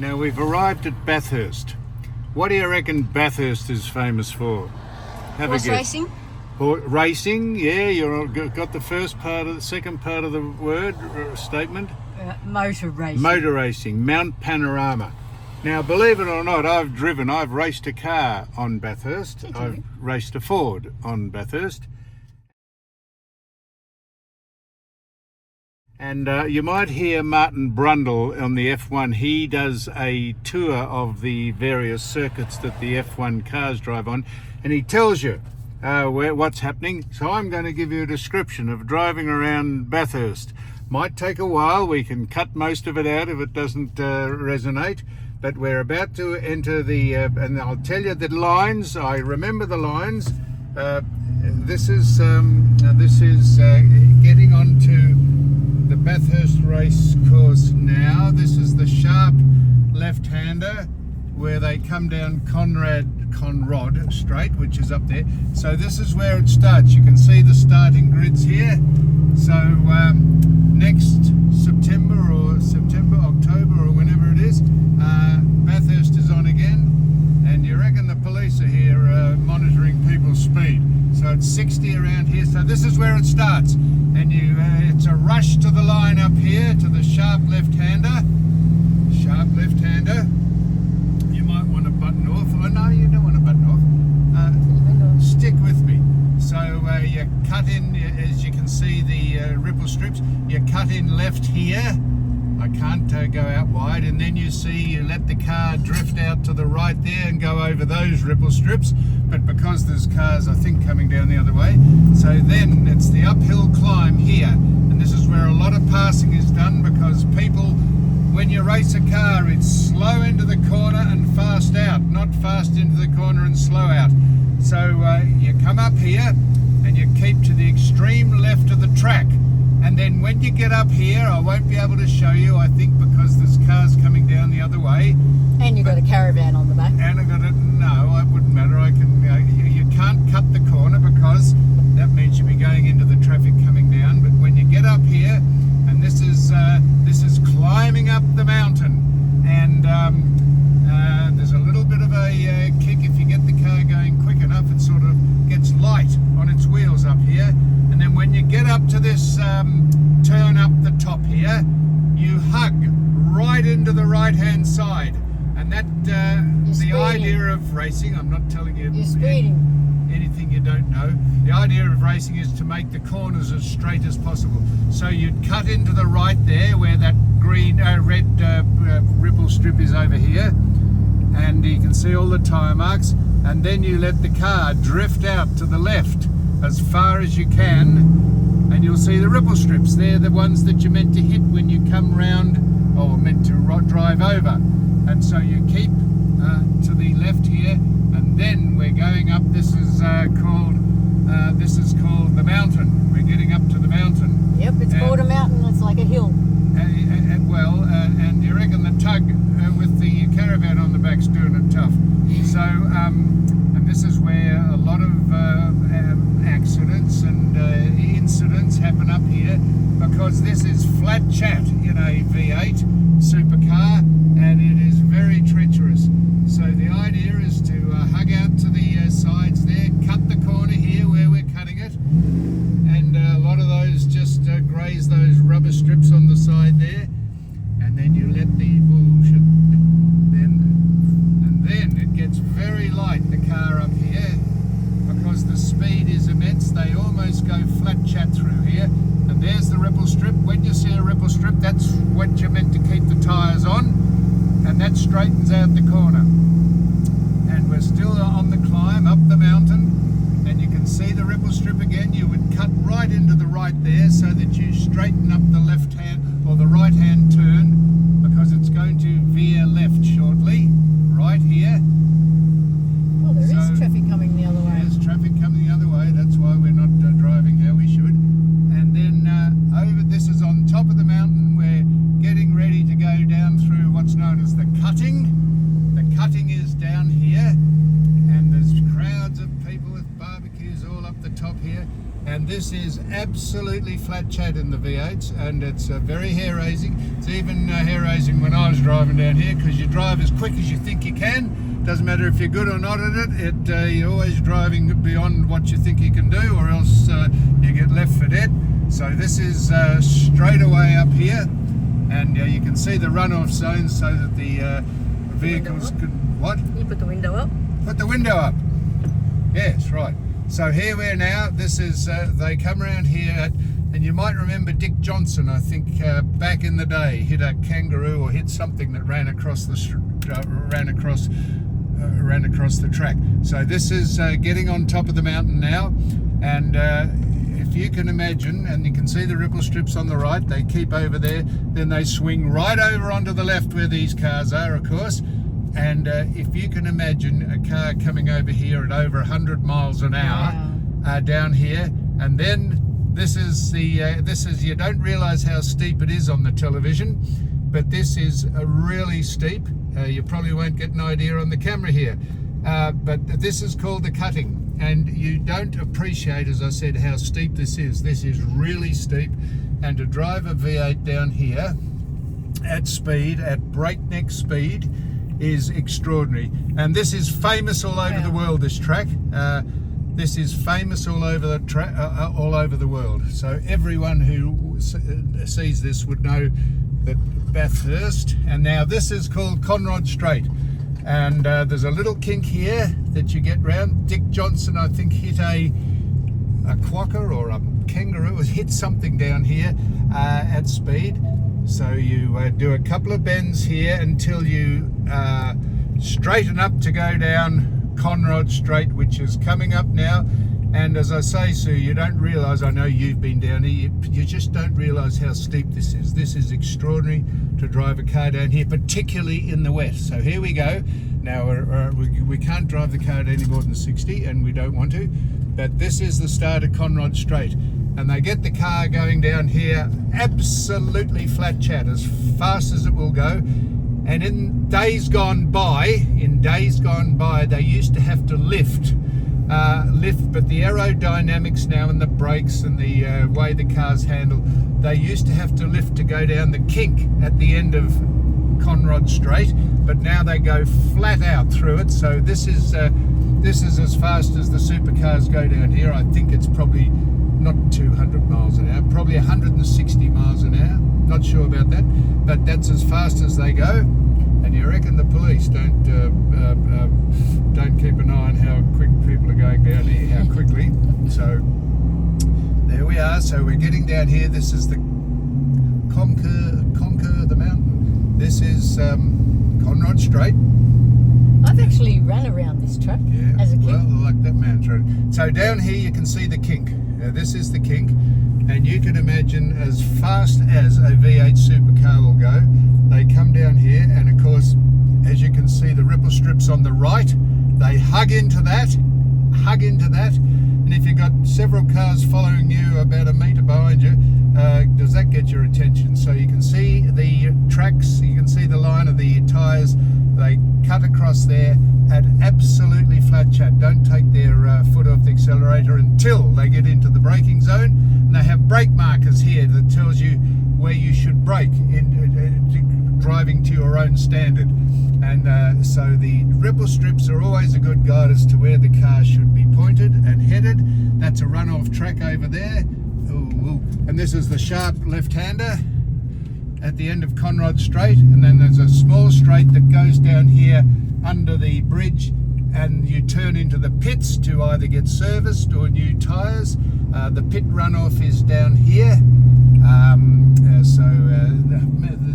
Now we've arrived at Bathurst. What do you reckon Bathurst is famous for? Have Horse a guess. racing? Racing, yeah, you've got the second part of the word statement. Motor racing. Motor racing, Mount Panorama. Now, believe it or not, I've raced a car on Bathurst. Did you? I've raced a Ford on Bathurst. And you might hear Martin Brundle on the F1. He does a tour of the various circuits that the F1 cars drive on, and he tells you what's happening. So I'm going to give you a description of driving around Bathurst. Might take a while. We can cut most of it out if it doesn't resonate. But we're about to enter the, and I'll tell you the lines. I remember the lines. This is getting onto the Bathurst race course now. This is the sharp left-hander where they come down Conrod Straight, which is up there. So this is where it starts. You can see the starting grids here. So next September, October, or whenever it is, Bathurst is on again, and you reckon the police are here monitoring people's speed. So it's 60 around here. So this is where it starts, and it's a rush to the line up here to the sharp left-hander. You might want to button off. Oh no, you don't want to button off. Stick with me. So you cut in, as you can see the ripple strips, you cut in left here. I can't go out wide, and then you let the car drift out to the right there and go over those ripple strips. But because there's cars, I think, coming down the other way, so then it's the uphill climb here, and this is where a lot of passing is done, because people, when you race a car, it's slow into the corner and fast out, not fast into the corner and slow out. So you come up here and you keep to the extreme left of the track. And then when you get up here, I won't be able to show you, I think, because there's cars coming down the other way. And you've got a caravan on the back. And I got it. No, it wouldn't matter. You can't cut the corner, because that means you'll be going into the traffic coming down. But when you get up here, and this is climbing up the mountain, and there's a little bit of a kick if you get the car going quick enough. It sort of gets light on its wheels up here. And then when you get up to this turn up the top here, you hug right into the right-hand side. And that, the idea of racing, I'm not telling you anything you don't know. The idea of racing is to make the corners as straight as possible. So you'd cut into the right there, where that red ripple strip is over here. And you can see all the tyre marks. And then you let the car drift out to the left as far as you can, and you'll see the ripple strips. They're the ones that you're meant to hit when you come round, or meant to drive over. And so you keep to the left here, and then we're going up. This is called the mountain. We're getting up to the mountain. Yep, it's called a mountain. It's like a hill. And you reckon the tug with the caravan on the back's doing it tough. So, and this is where a lot of accidents and incidents happen up here, because this is flat chat in a V8 supercar, and it is very treacherous. So the idea is to hug out to the sides there, cut the corner here where we're cutting it, and a lot of those just graze those rubber strips on the side there, and then you let the then it gets very light, the car up here, because the speed is immense. They almost go flat chat through here, and there's the ripple strip. When you see a ripple strip, that's what you're meant to keep the tyres on, and that straightens out the corner. And we're still on the climb up the mountain, and you can see the ripple strip again. You would cut right into the right there, so that you straighten up the left hand or the right hand turn, because it's going to veer left shortly, right here. Well, there is traffic coming the other way. There's traffic coming the other way. That's why we're not driving how we should. And then this is on top of the mountain. We're getting ready to go down through what's known as the cutting. The cutting is down here, and there's crowds of people with barbecues barbecues all up the top here. And this is absolutely flat chat in the V8s, and it's very hair-raising. It's even hair-raising when I was driving down here, because you drive as quick as you think you can. Doesn't matter if you're good or not at it. You're always driving beyond what you think you can do, or else you get left for dead. So this is straight away up here, and you can see the runoff zones so that the vehicles could... What? You put the window up? Put the window up. Yes, right. So here we are now. This is, they come around here, and you might remember Dick Johnson, I think, back in the day, hit a kangaroo or hit something that ran across the ran across the track. So this is getting on top of the mountain now, and if you can imagine, and you can see the ripple strips on the right, they keep over there, then they swing right over onto the left where these cars are, of course. And if you can imagine a car coming over here at over 100 miles an hour down here, and then this is you don't realize how steep it is on the television, but this is a really steep. You probably won't get an idea on the camera here, but this is called the cutting, and you don't appreciate, as I said, how steep this is. This is really steep, and to drive a V8 down here at speed, at breakneck speed, is extraordinary. And this is famous all over the world, this track. This is famous all over the all over the world. So everyone who sees this would know that Bathurst, and now this is called Conrod Straight. And there's a little kink here that you get round. Dick Johnson, I think, hit a quokka or a kangaroo, hit something down here at speed. So you do a couple of bends here until you straighten up to go down Conrod Straight, which is coming up now. And as I say, Sue, you don't realise, I know you've been down here, you just don't realise how steep this is. This is extraordinary to drive a car down here, particularly in the wet. So here we go. Now we can't drive the car at any more than 60, and we don't want to, but this is the start of Conrod Straight. And they get the car going down here absolutely flat chat, as fast as it will go. And in days gone by, they used to have to lift, but the aerodynamics now and the brakes and the way the cars handle, they used to have to lift to go down the kink at the end of Conrod Straight, but now they go flat out through it. So this is as fast as the supercars go down here. I think it's probably not 200 miles an hour, probably 160 miles an hour. Not sure about that, but that's as fast as they go. And you reckon the police don't keep an eye on how quick people are going down here, how quickly. So there we are. So we're getting down here. This is the Conquer the mountain. This is Conrod Straight. I've actually run around this track as a kid. Well, like that man's road. So down here you can see the kink. This is the kink, and you can imagine as fast as a V8 supercar will go, they come down here, and of course, as you can see, the ripple strips on the right, they hug into that, and if you've got several cars following you about a metre behind you, does that get your attention? So you can see the tracks, you can see the line of the tyres, they cut across there at absolutely flat chat. Don't take their foot off the accelerator until they get into the braking zone. And they have brake markers here that tells you where you should brake in driving to your own standard. And so the ripple strips are always a good guide as to where the car should be pointed and headed. That's a runoff track over there. Ooh. And this is the sharp left-hander at the end of Conrod Straight, and then there's a small straight that goes down here under the bridge, and you turn into the pits to either get serviced or new tyres. The pit runoff is down here.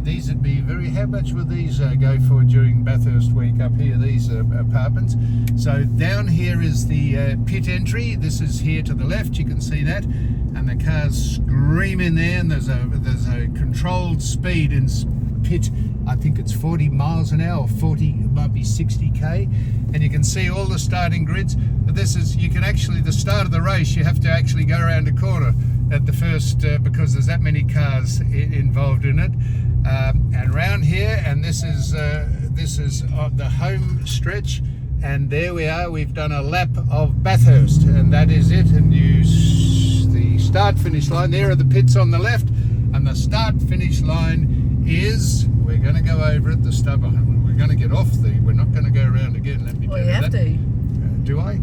These would be how much would these go for during Bathurst week up here, these apartments? So down here is the pit entry. This is here to the left, you can see that, and the cars scream in there, and there's a controlled speed in pit. I think it's 40 miles an hour, 40, it might be 60k, and you can see all the starting grids. But this is, you can actually, the start of the race, you have to actually go around a corner at the first because there's that many cars involved in it. And around here, and this is the home stretch, And there we are, we've done a lap of Bathurst, and that is it. And the start finish line, there are the pits on the left, and the start finish line is, we're going to go over it, the stub, we're going to get off we're not going to go around again, let me Well, tell you you have that. to. Do I?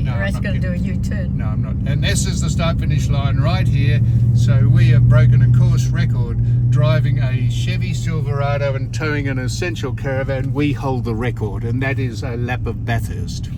You're I'm actually not going to do a U-turn. No, I'm not. And this is the start finish line right here. So we have broken a course record driving a Chevy Silverado and towing an Essential Caravan. We hold the record, and that is a lap of Bathurst.